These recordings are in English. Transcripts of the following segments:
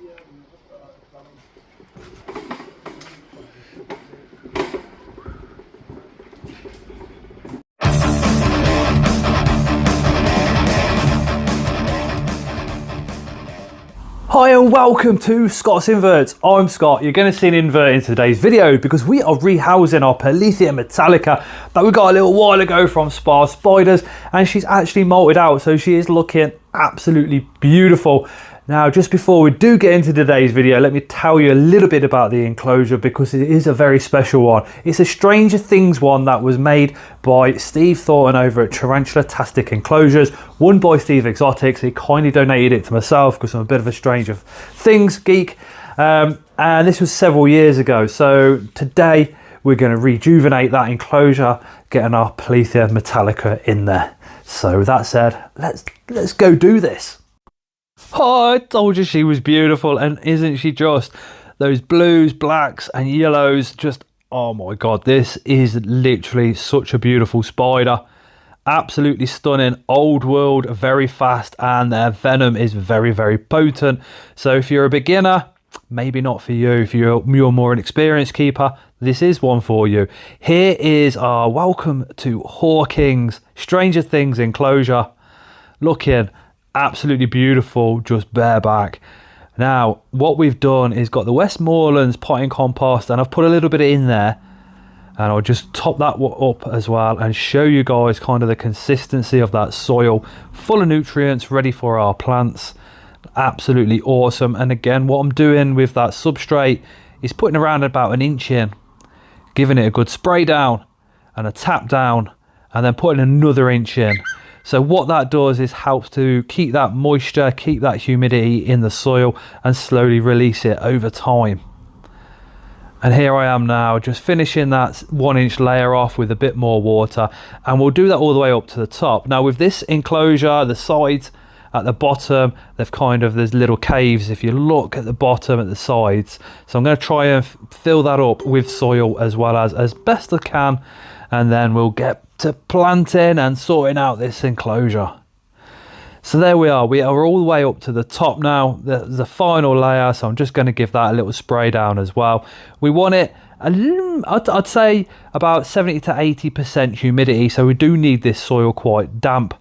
Hi and welcome to Scott's Inverts. I'm Scott. You're going to see an invert in today's video because we are rehousing our P.metallica that we got a little while ago from Spar Spiders, and she's actually molted out, so she is looking absolutely beautiful. Now, just before we do get into today's video, let me tell you a little bit about the enclosure because it is a very special one. It's a Stranger Things one that was made by Steve Thornton over at Tarantula-tastic Enclosures, won by Steve Exotics. He kindly donated it to myself because I'm a bit of a Stranger Things geek. And this was several years ago. So today we're going to rejuvenate that enclosure, getting our P.metallica in there. So with that said, let's go do this. Oh, I told you she was beautiful, and isn't she just? Those blues, blacks and yellows, just, oh my god, this is literally such a beautiful spider. Absolutely stunning, old world, very fast, and their venom is very, very potent. So if you're a beginner, maybe not for you. If you're more an experienced keeper, this is one for you. Here is our welcome to Hawking's Stranger Things enclosure, looking absolutely beautiful, just bareback. Now what we've done is got the Westmoreland's potting compost, and I've put a little bit in there, and I'll just top that up as well and show you guys kind of the consistency of that soil, full of nutrients, ready for our plants. Absolutely awesome. And again, what I'm doing with that substrate is putting around about 1 inch in, giving it a good spray down and a tap down, and then putting another 1 inch in. So what that does is helps to keep that moisture, keep that humidity in the soil, and slowly release it over time. And here I am now just finishing that 1 inch layer off with a bit more water, and we'll do that all the way up to the top. Now with this enclosure, the sides at the bottom, they've there's little caves if you look at the bottom at the sides. So I'm going to try and fill that up with soil as well as best I can, and then we'll get to planting and sorting out this enclosure. So there we are all the way up to the top now, the final layer. So I'm just going to give that a little spray down as well. We want it, I'd say about 70 to 80% humidity, so we do need this soil quite damp.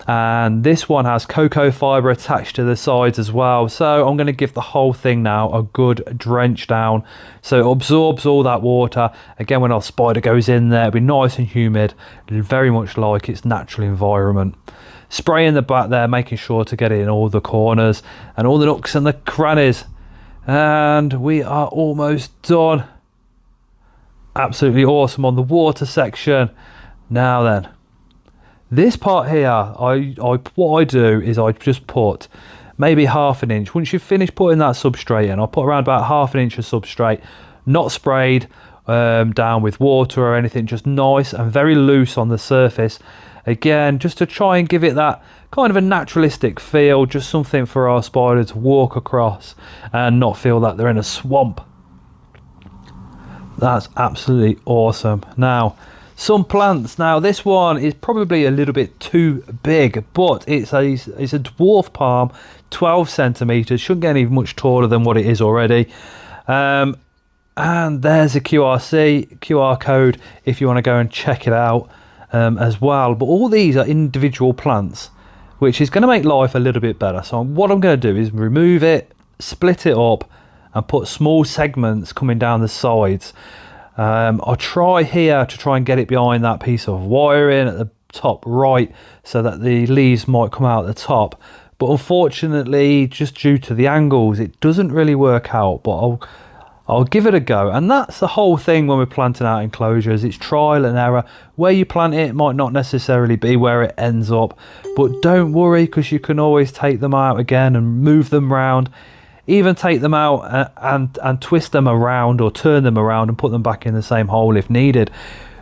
And this one has cocoa fiber attached to the sides as well, so I'm going to give the whole thing now a good drench down so it absorbs all that water. Again, when our spider goes in there, it'll be nice and humid, very much like its natural environment. Spray in the back there, making sure to get it in all the corners and all the nooks and the crannies, and we are almost done. Absolutely awesome on the water section. Now then, this part here, what I do is I just put maybe ½ inch. Once you finish putting that substrate in, I'll put around about ½ inch of substrate, not sprayed down with water or anything, just nice and very loose on the surface. Again, just to try and give it that kind of a naturalistic feel, just something for our spider to walk across and not feel that they're in a swamp. That's absolutely awesome. Now, some plants. Now this one is probably a little bit too big, but it's a dwarf palm, 12 centimeters, shouldn't get any much taller than what it is already. And there's a QR code if you want to go and check it out as well. But all these are individual plants, which is going to make life a little bit better. So what I'm going to do is remove it, split it up, and put small segments coming down the sides. I'll try here to try and get it behind that piece of wiring at the top right so that the leaves might come out at the top, but unfortunately, just due to the angles, it doesn't really work out. But I'll give it a go. And that's the whole thing when we're planting out enclosures. It's trial and error. Where you plant it might not necessarily be where it ends up, but don't worry, because you can always take them out again and move them around. Even take them out and twist them around or turn them around and put them back in the same hole if needed,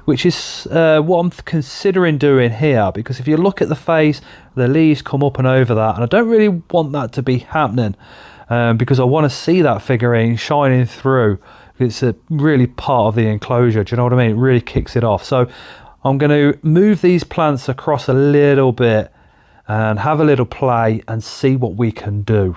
which is what I'm considering doing here, because if you look at the face, the leaves come up and over that, and I don't really want that to be happening because I want to see that figurine shining through. It's a really part of the enclosure, do you know what I mean? It really kicks it off. So I'm going to move these plants across a little bit and have a little play and see what we can do.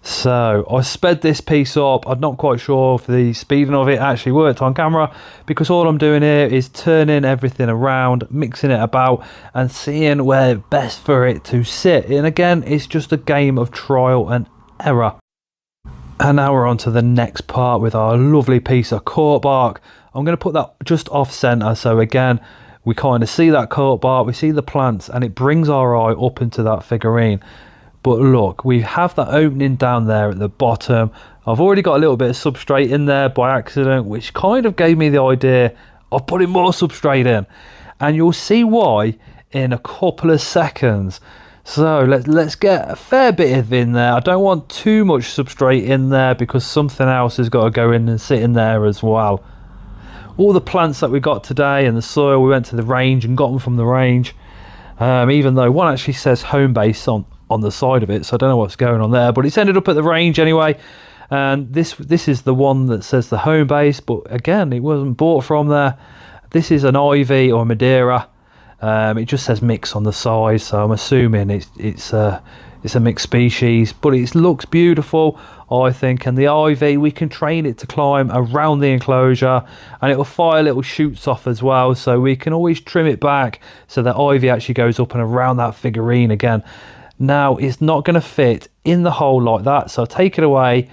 So I sped this piece up. I'm not quite sure if the speeding of it actually worked on camera, because all I'm doing here is turning everything around, mixing it about and seeing where best for it to sit. And again, it's just a game of trial and error. And now we're on to the next part with our lovely piece of cork bark. I'm going to put that just off center, so again we kind of see that cork bark, we see the plants, and it brings our eye up into that figurine. But look, we have that opening down there at the bottom. I've already got a little bit of substrate in there by accident, which kind of gave me the idea of putting more substrate in, and you'll see why in a couple of seconds. So let's get a fair bit of in there. I don't want too much substrate in there because something else has got to go in and sit in there as well. All the plants that we got today and the soil, we went to the range and got them from the range, even though one actually says home base on the side of it, so I don't know what's going on there, but it's ended up at the range anyway. And this is the one that says the home base, but again, it wasn't bought from there. This is an ivy or Madeira. It just says mix on the side, so I'm assuming it's a mixed species, but it looks beautiful, I think. And the ivy, we can train it to climb around the enclosure, and it will fire little shoots off as well, so we can always trim it back so that ivy actually goes up and around that figurine again. Now it's not going to fit in the hole like that, so take it away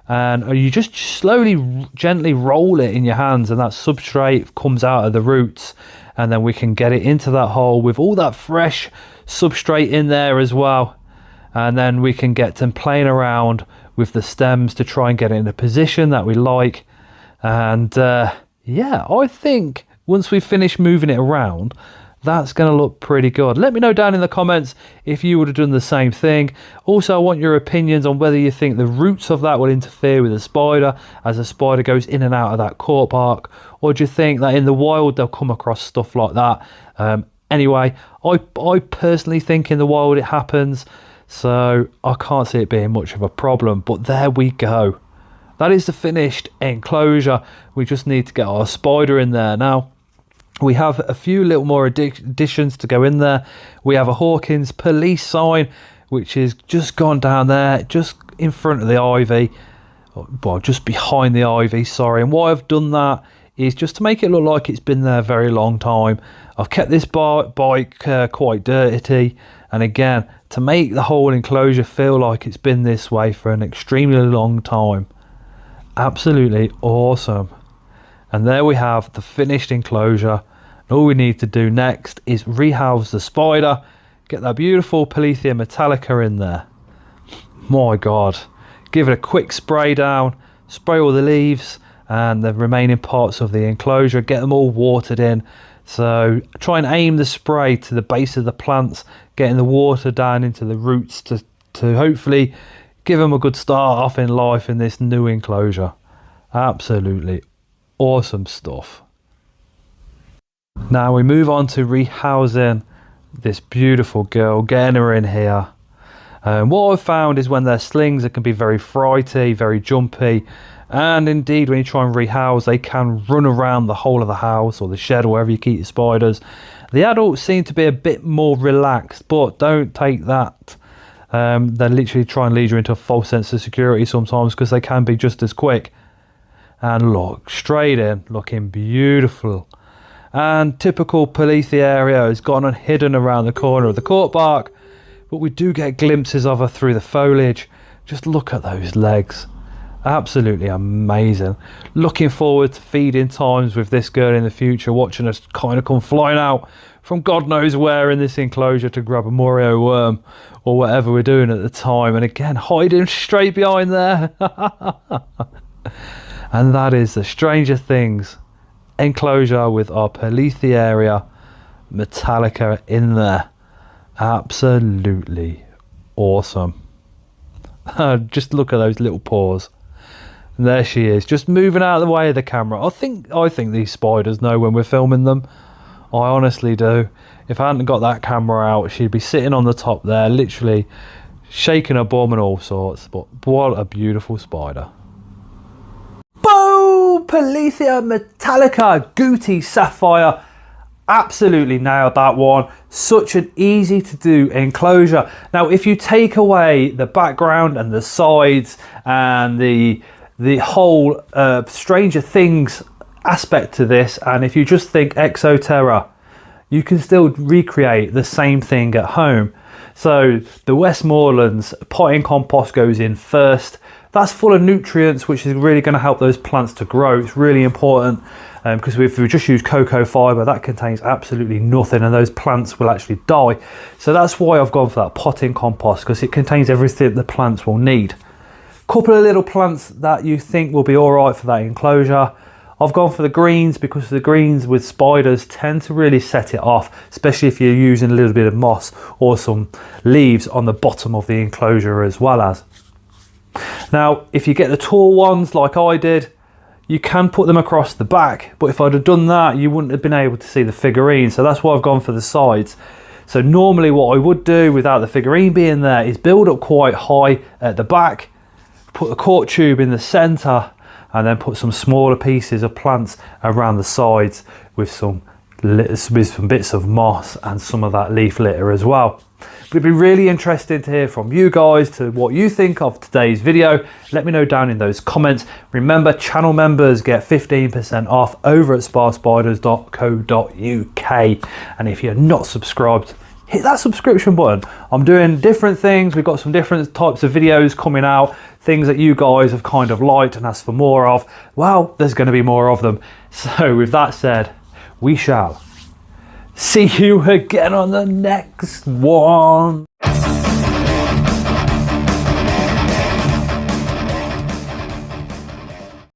and you just slowly gently roll it in your hands, and that substrate comes out of the roots, and then we can get it into that hole with all that fresh substrate in there as well. And then we can get them playing around with the stems to try and get it in a position that we like. And yeah, I think once we finish moving it around, that's going to look pretty good. Let me know down in the comments if you would have done the same thing. Also, I want your opinions on whether you think the roots of that will interfere with the spider as the spider goes in and out of that cork bark, or do you think that in the wild they'll come across stuff like that? Anyway, I personally think in the wild it happens, so I can't see it being much of a problem. But there we go. That is the finished enclosure. We just need to get our spider in there now. We have a few little more additions to go in there. We have a Hawkins police sign, which is just gone down there, just in front of the ivy. Well, just behind the ivy, sorry. And why I've done that is just to make it look like it's been there a very long time. I've kept this bike quite dirty. And again, to make the whole enclosure feel like it's been this way for an extremely long time. Absolutely awesome. And there we have the finished enclosure. And all we need to do next is rehouse the spider, get that beautiful P.metallica in there. My God, give it a quick spray down, spray all the leaves and the remaining parts of the enclosure, get them all watered in. So try and aim the spray to the base of the plants, getting the water down into the roots to hopefully give them a good start off in life in this new enclosure. Absolutely awesome stuff. Now we move on to rehousing this beautiful girl, getting her in here. What I've found is when they're slings, it can be very frighty, very jumpy, and indeed when you try and rehouse, they can run around the whole of the house or the shed or wherever you keep your spiders. The adults seem to be a bit more relaxed, but don't take that. They literally try and lead you into a false sense of security sometimes, because they can be just as quick. And look, straight in, looking beautiful. And typical P.metallica area has gone and hidden around the corner of the cork bark, but we do get glimpses of her through the foliage. Just look at those legs. Absolutely amazing. Looking forward to feeding times with this girl in the future, watching us kind of come flying out from God knows where in this enclosure to grab a Morio worm or whatever we're doing at the time. And again, hiding straight behind there. And that is the Stranger Things enclosure with our P.metallica in there. Absolutely awesome. Just look at those little paws. And there she is, just moving out of the way of the camera. I think these spiders know when we're filming them. I honestly do. If I hadn't got that camera out, she'd be sitting on the top there, literally shaking her bum and all sorts. But what a beautiful spider. Boom! P.metallica GOOTY Sapphire. Absolutely nailed that one. Such an easy to do enclosure. Now, if you take away the background and the sides and the whole Stranger Things aspect to this, and if you just think Exoterra, you can still recreate the same thing at home. So the Westmoreland's potting compost goes in first. That's full of nutrients, which is really going to help those plants to grow. It's really important because if we just use cocoa fibre, that contains absolutely nothing and those plants will actually die. So that's why I've gone for that potting compost, because it contains everything the plants will need. Couple of little plants that you think will be all right for that enclosure. I've gone for the greens because the greens with spiders tend to really set it off, especially if you're using a little bit of moss or some leaves on the bottom of the enclosure as well as. Now, if you get the tall ones like I did, you can put them across the back, but if I'd have done that, you wouldn't have been able to see the figurine. So that's why I've gone for the sides. So normally what I would do without the figurine being there is build up quite high at the back, put a cork tube in the center, and then put some smaller pieces of plants around the sides with some bits of moss and some of that leaf litter as well. But it'd be really interesting to hear from you guys to what you think of today's video. Let me know down in those comments. Remember, channel members get 15% off over at sparspiders.co.uk. And if you're not subscribed, hit that subscription button. I'm doing different things. We've got some different types of videos coming out, things that you guys have kind of liked and asked for more of. Well, there's going to be more of them. So with that said, we shall see you again on the next one.